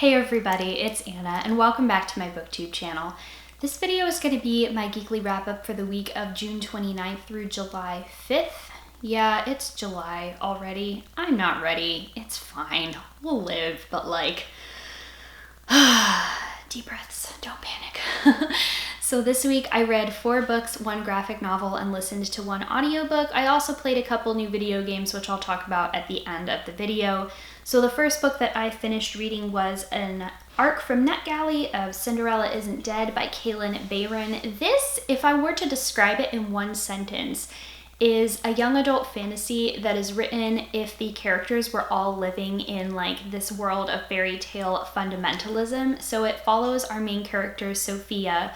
Hey everybody, it's Anna and welcome back to my booktube channel. This video is going to be my Geekly wrap-up for the week of June 29th through July 5th. Yeah, it's July already. I'm not ready. It's fine. We'll live, but like, deep breaths, don't panic. So this week I read 4 books, 1 graphic novel, and listened to 1 audiobook. I also played a couple new video games, which I'll talk about at the end of the video. So the first book that I finished reading was an arc from NetGalley of Cinderella Isn't Dead by Kaylin Bayron. This, if I were to describe it in one sentence, is a young adult fantasy that is written if the characters were all living in like this world of fairy tale fundamentalism. So it follows our main character, Sophia,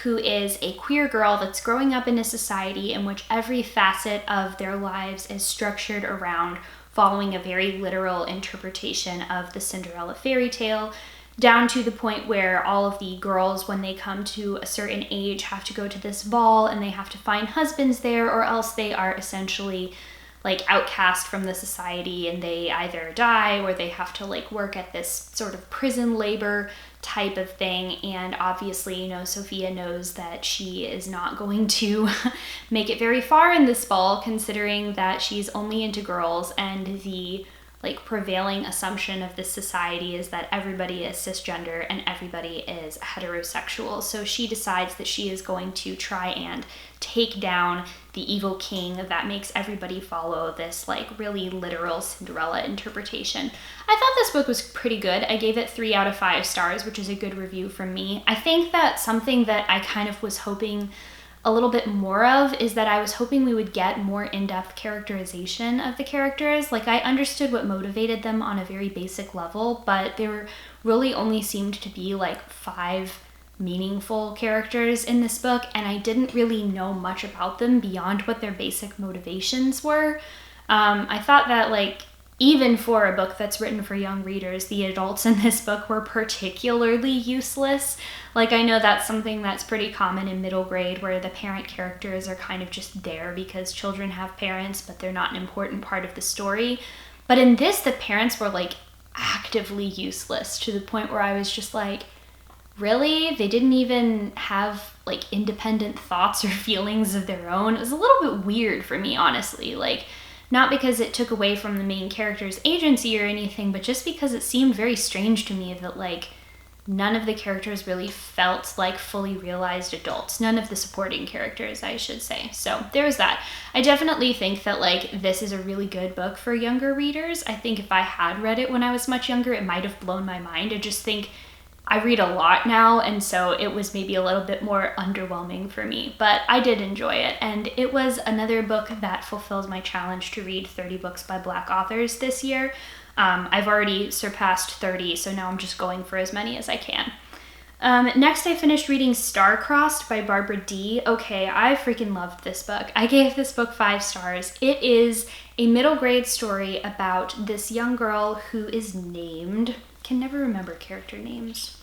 who is a queer girl that's growing up in a society in which every facet of their lives is structured around following a very literal interpretation of the Cinderella fairy tale, down to the point where all of the girls, when they come to a certain age, have to go to this ball and they have to find husbands there, or else they are essentially like outcast from the society and they either die or they have to like work at this sort of prison labor type of thing. And obviously, you know, Sophia knows that she is not going to make it very far in this ball, considering that she's only into girls, and the like prevailing assumption of this society is that everybody is cisgender and everybody is heterosexual. So she decides that she is going to try and take down the evil king that makes everybody follow this like really literal Cinderella interpretation. I thought this book was pretty good. I gave it 3 out of 5 stars, which is a good review from me. I think that something that I kind of was hoping a little bit more of is that I was hoping we would get more in-depth characterization of the characters. Like, I understood what motivated them on a very basic level, but there really only seemed to be like 5 meaningful characters in this book, and I didn't really know much about them beyond what their basic motivations were. I thought that like, even for a book that's written for young readers, the adults in this book were particularly useless. Like, I know that's something that's pretty common in middle grade, where the parent characters are kind of just there because children have parents, but they're not an important part of the story. But in this, the parents were like actively useless, to the point where I was just like, really? They didn't even have like independent thoughts or feelings of their own? It was a little bit weird for me, honestly. Like, not because it took away from the main character's agency or anything, but just because it seemed very strange to me that like none of the characters really felt like fully realized adults. None of the supporting characters, I should say. So there was that. I definitely think that like this is a really good book for younger readers. I think if I had read it when I was much younger, it might have blown my mind. I just think I read a lot now, and so it was maybe a little bit more underwhelming for me, but I did enjoy it. And it was another book that fulfills my challenge to read 30 books by Black authors this year. I've already surpassed 30, so now I'm just going for as many as I can. Next, I finished reading Star-Crossed by Barbara D. Okay, I freaking loved this book. I gave this book 5 stars. It is a middle grade story about this young girl who is named, can never remember character names.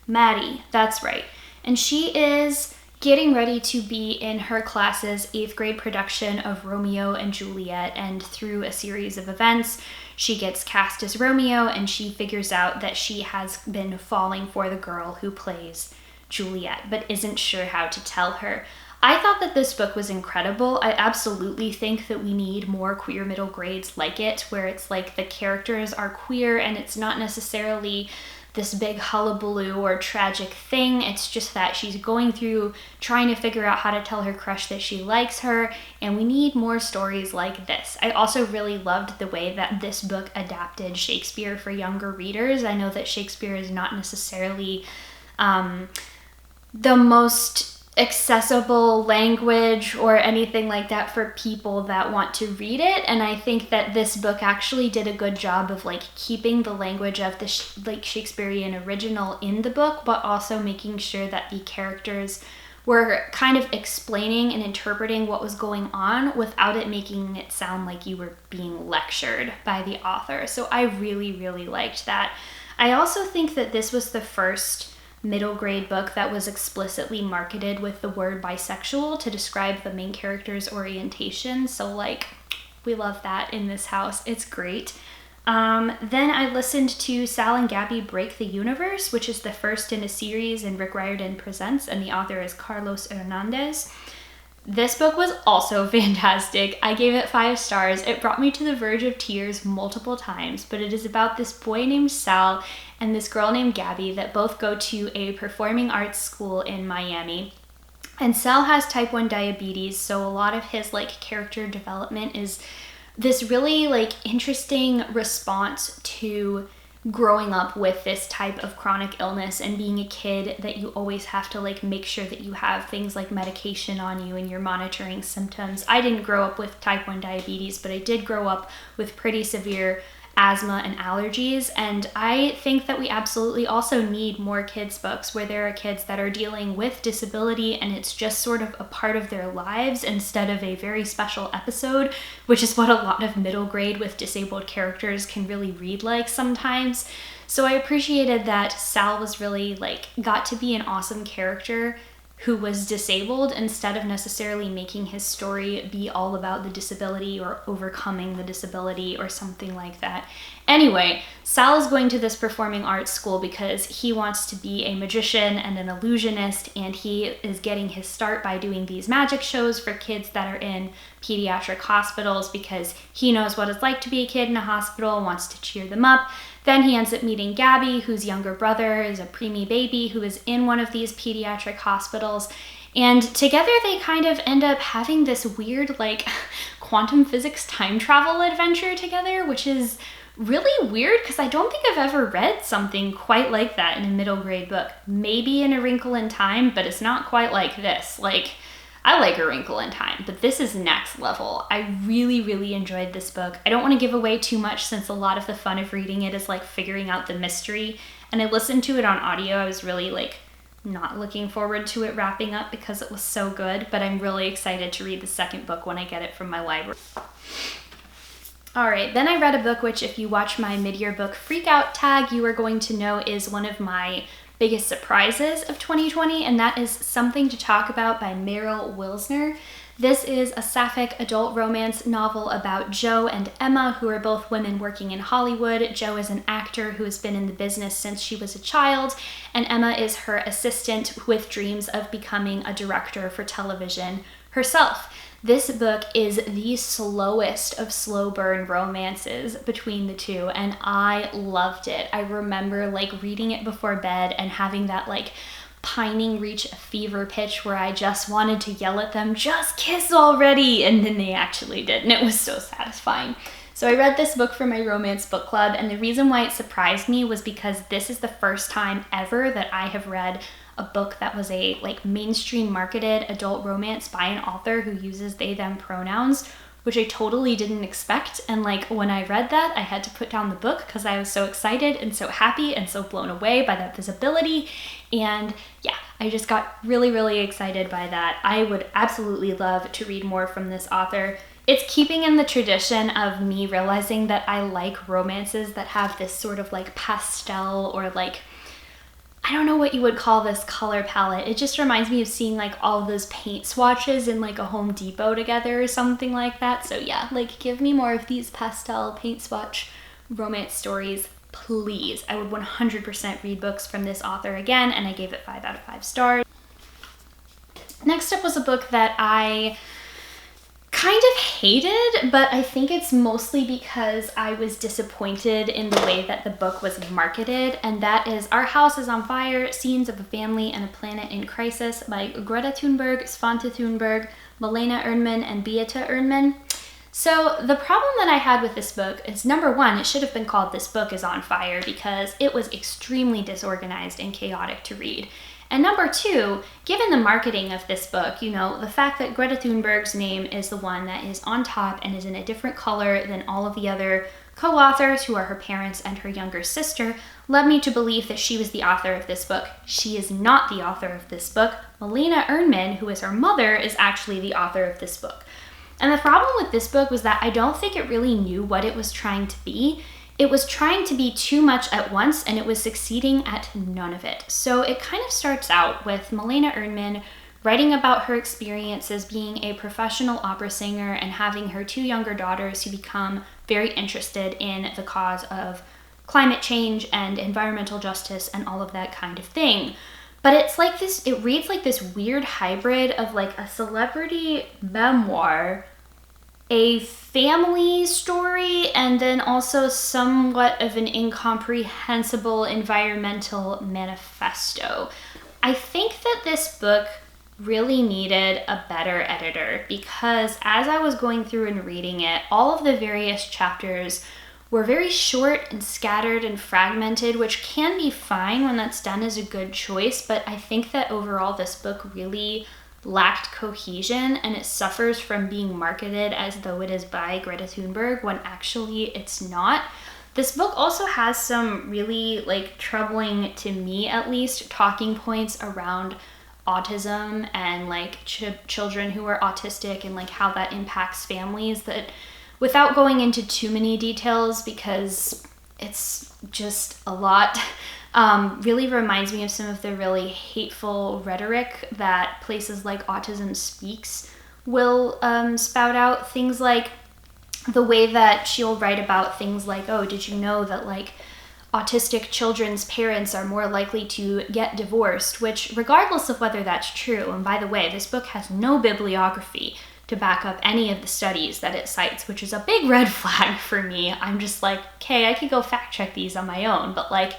Maddie, that's right. And she is getting ready to be in her class's 8th grade production of Romeo and Juliet, and through a series of events, she gets cast as Romeo, and she figures out that she has been falling for the girl who plays Juliet, but isn't sure how to tell her. I thought that this book was incredible. I absolutely think that we need more queer middle grades like it, where it's like the characters are queer and it's not necessarily this big hullabaloo or tragic thing. It's just that she's going through trying to figure out how to tell her crush that she likes her, and we need more stories like this. I also really loved the way that this book adapted Shakespeare for younger readers. I know that Shakespeare is not necessarily the most accessible language or anything like that for people that want to read it, and I think that this book actually did a good job of like keeping the language of the like Shakespearean original in the book, but also making sure that the characters were kind of explaining and interpreting what was going on without it making it sound like you were being lectured by the author. So I really, really liked that. I also think that this was the first middle grade book that was explicitly marketed with the word bisexual to describe the main character's orientation. So like, we love that in this house. It's great. Then I listened to Sal and Gabby Break the Universe, which is the first in a series in Rick Riordan Presents, and the author is Carlos Hernandez. This book was also fantastic. I gave it 5 stars. It brought me to the verge of tears multiple times, but it is about this boy named Sal and this girl named Gabby that both go to a performing arts school in Miami. And Sal has type 1 diabetes, so a lot of his character development is this really interesting response to growing up with this type of chronic illness and being a kid that you always have to make sure that you have things like medication on you and you're monitoring symptoms. I didn't grow up with type 1 diabetes, but I did grow up with pretty severe asthma and allergies, and I think that we absolutely also need more kids books where there are kids that are dealing with disability and it's just sort of a part of their lives instead of a very special episode, which is what a lot of middle grade with disabled characters can really read like sometimes. So I appreciated that Sal was really got to be an awesome character who was disabled instead of necessarily making his story be all about the disability or overcoming the disability or something like that. Anyway, Sal is going to this performing arts school because he wants to be a magician and an illusionist, and he is getting his start by doing these magic shows for kids that are in pediatric hospitals because he knows what it's like to be a kid in a hospital and wants to cheer them up. Then he ends up meeting Gabby, whose younger brother is a preemie baby who is in one of these pediatric hospitals. And together they kind of end up having this weird quantum physics time travel adventure together, which is really weird because I don't think I've ever read something quite like that in a middle grade book. Maybe in A Wrinkle in Time, but it's not quite like this. I like A Wrinkle in Time, but this is next level. I really, really enjoyed this book. I don't want to give away too much since a lot of the fun of reading it is figuring out the mystery. And I listened to it on audio. I was really not looking forward to it wrapping up because it was so good, but I'm really excited to read the second book when I get it from my library. All right, then I read a book which, if you watch my mid-year book freakout tag, you are going to know is one of my biggest surprises of 2020, and that is Something to Talk About by Meryl Wilsner. This is a sapphic adult romance novel about Joe and Emma, who are both women working in Hollywood. Joe is an actor who has been in the business since she was a child, and Emma is her assistant with dreams of becoming a director for television herself. This book is the slowest of slow burn romances between the two, and I loved it. I remember reading it before bed and having that pining reach a fever pitch where I just wanted to yell at them, just kiss already, and then they actually did, and it was so satisfying. So I read this book for my romance book club, and the reason why it surprised me was because this is the first time ever that I have read a book that was a mainstream marketed adult romance by an author who uses they them pronouns, which I totally didn't expect. And when I read that, I had to put down the book because I was so excited and so happy and so blown away by that visibility. And yeah, I just got really, really excited by that. I would absolutely love to read more from this author. It's keeping in the tradition of me realizing that I like romances that have this sort of pastel or I don't know what you would call this color palette. It just reminds me of seeing all of those paint swatches in a Home Depot together or something like that. So yeah, give me more of these pastel paint swatch romance stories, please. I would 100% read books from this author again, and I gave it 5 out of 5 stars. Next up was a book that I kind of hated, but I think it's mostly because I was disappointed in the way that the book was marketed, and that is Our House is on Fire, Scenes of a Family and a Planet in Crisis by Greta Thunberg, Svante Thunberg, Malena Ernman, and Beata Ernman. So the problem that I had with this book is, number one, it should have been called This Book is on Fire because it was extremely disorganized and chaotic to read. And number two, given the marketing of this book, the fact that Greta Thunberg's name is the one that is on top and is in a different color than all of the other co-authors who are her parents and her younger sister, led me to believe that she was the author of this book. She is not the author of this book. Malena Ernman, who is her mother, is actually the author of this book. And the problem with this book was that I don't think it really knew what it was trying to be. It was trying to be too much at once, and it was succeeding at none of it. So it kind of starts out with Malena Ernman writing about her experience as being a professional opera singer and having her 2 younger daughters who become very interested in the cause of climate change and environmental justice and all of that kind of thing. But it's like this, it reads like this weird hybrid of like a celebrity memoir, a family story, and then also somewhat of an incomprehensible environmental manifesto. I think that this book really needed a better editor, because as I was going through and reading it, all of the various chapters were very short and scattered and fragmented, which can be fine when that's done as a good choice, but I think that overall this book really lacked cohesion, and it suffers from being marketed as though it is by Greta Thunberg when actually it's not. This book also has some really like troubling, to me at least, talking points around autism and like children who are autistic and like how that impacts families, that without going into too many details because it's just a lot, really reminds me of some of the really hateful rhetoric that places like Autism Speaks will spout out. Things like the way that she'll write about things like, oh, did you know that like autistic children's parents are more likely to get divorced, which regardless of whether that's true, and by the way, this book has no bibliography to back up any of the studies that it cites, which is a big red flag for me. I'm just like, okay, I could go fact check these on my own, but like,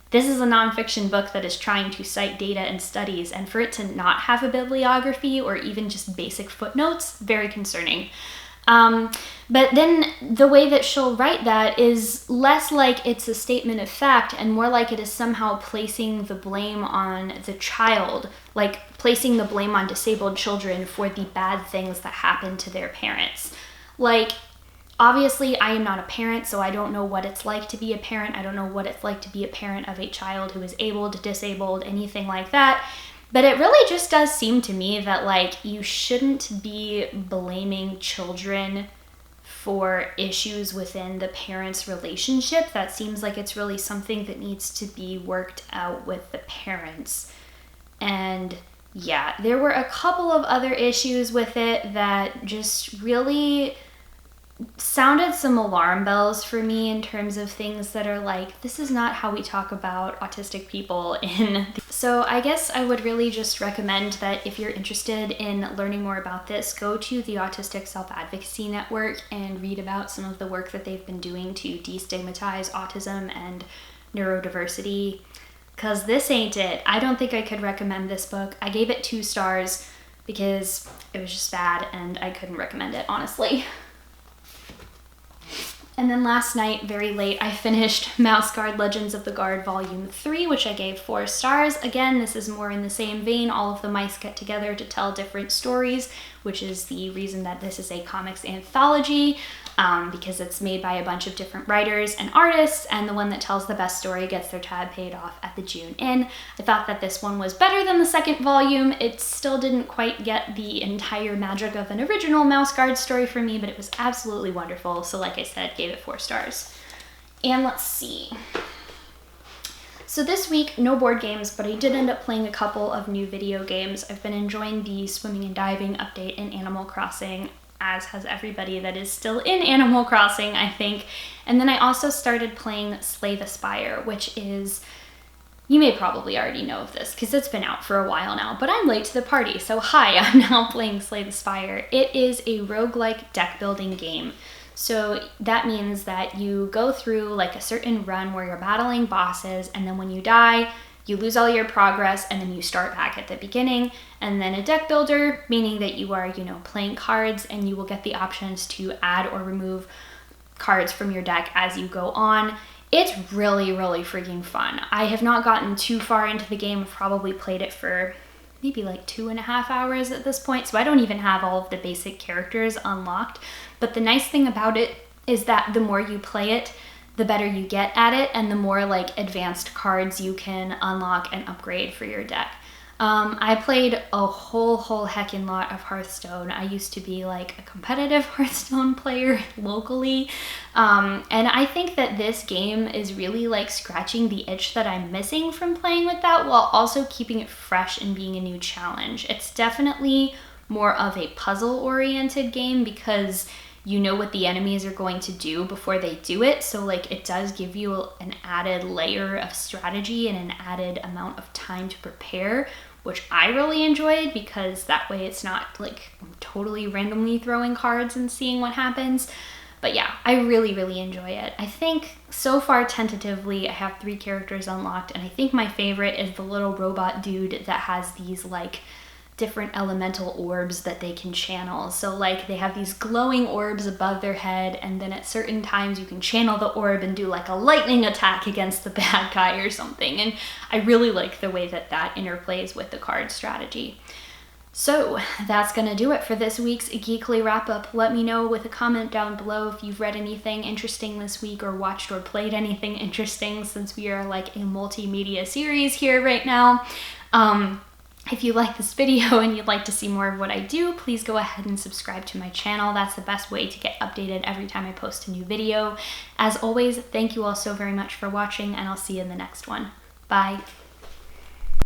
this is a nonfiction book that is trying to cite data and studies, and for it to not have a bibliography or even just basic footnotes, very concerning. But then the way that she'll write that is less like it's a statement of fact and more like it is somehow placing the blame on the child, like placing the blame on disabled children for the bad things that happen to their parents. Like, obviously, I am not a parent, so I don't know what it's like to be a parent. I don't know what it's like to be a parent of a child who is abled, disabled, anything like that. But it really just does seem to me that, like, you shouldn't be blaming children for issues within the parents' relationship. That seems like it's really something that needs to be worked out with the parents. And yeah, there were a couple of other issues with it that just really sounded some alarm bells for me in terms of things that are like, this is not how we talk about autistic people So I guess I would really just recommend that if you're interested in learning more about this, go to the Autistic Self-Advocacy Network and read about some of the work that they've been doing to destigmatize autism and neurodiversity, because this ain't it. I don't think I could recommend this book. I gave it 2 stars because it was just bad and I couldn't recommend it, honestly. And then last night, very late, I finished Mouthguard Legends of the Guard Volume 3, which I gave 4 stars. Again, this is more in the same vein. All of the mice get together to tell different stories, which is the reason that this is a comics anthology, because it's made by a bunch of different writers and artists, and the one that tells the best story gets their tab paid off at the June Inn. I thought that this one was better than the second volume. It still didn't quite get the entire magic of an original Mouthguard story for me, but it was absolutely wonderful. So like I said, gave it 4 stars. And let's see. So this week, no board games, but I did end up playing a couple of new video games. I've been enjoying the swimming and diving update in Animal Crossing, as has everybody that is still in Animal Crossing, I think. And then I also started playing Slay the Spire, which is, you may probably already know of this because it's been out for a while now, but I'm late to the party, so hi, I'm now playing Slay the Spire. It is a roguelike deck building game. So that means that you go through like a certain run where you're battling bosses, and then when you die, you lose all your progress, and then you start back at the beginning. And then a deck builder, meaning that you are, playing cards, and you will get the options to add or remove cards from your deck as you go on. It's really, really freaking fun. I have not gotten too far into the game. I've probably played it for maybe like 2.5 hours at this point, so I don't even have all of the basic characters unlocked. But the nice thing about it is that the more you play it, the better you get at it, and the more like advanced cards you can unlock and upgrade for your deck. I played a whole heckin' lot of Hearthstone. I used to be like a competitive Hearthstone player locally, and I think that this game is really like scratching the itch that I'm missing from playing with that, while also keeping it fresh and being a new challenge. It's definitely more of a puzzle-oriented game because you know what the enemies are going to do before they do it. So like it does give you an added layer of strategy and an added amount of time to prepare, which I really enjoyed, because that way it's not like I'm totally randomly throwing cards and seeing what happens. But yeah, I really, really enjoy it. I think so far, tentatively, I have 3 characters unlocked, and I think my favorite is the little robot dude that has these like different elemental orbs that they can channel. So like they have these glowing orbs above their head, and then at certain times you can channel the orb and do like a lightning attack against the bad guy or something. And I really like the way that that interplays with the card strategy. So that's gonna do it for this week's Geekly wrap up. Let me know with a comment down below if you've read anything interesting this week or watched or played anything interesting, since we are like a multimedia series here right now. If you like this video and you'd like to see more of what I do, please go ahead and subscribe to my channel. That's the best way to get updated every time I post a new video. As always, thank you all so very much for watching, and I'll see you in the next one. Bye.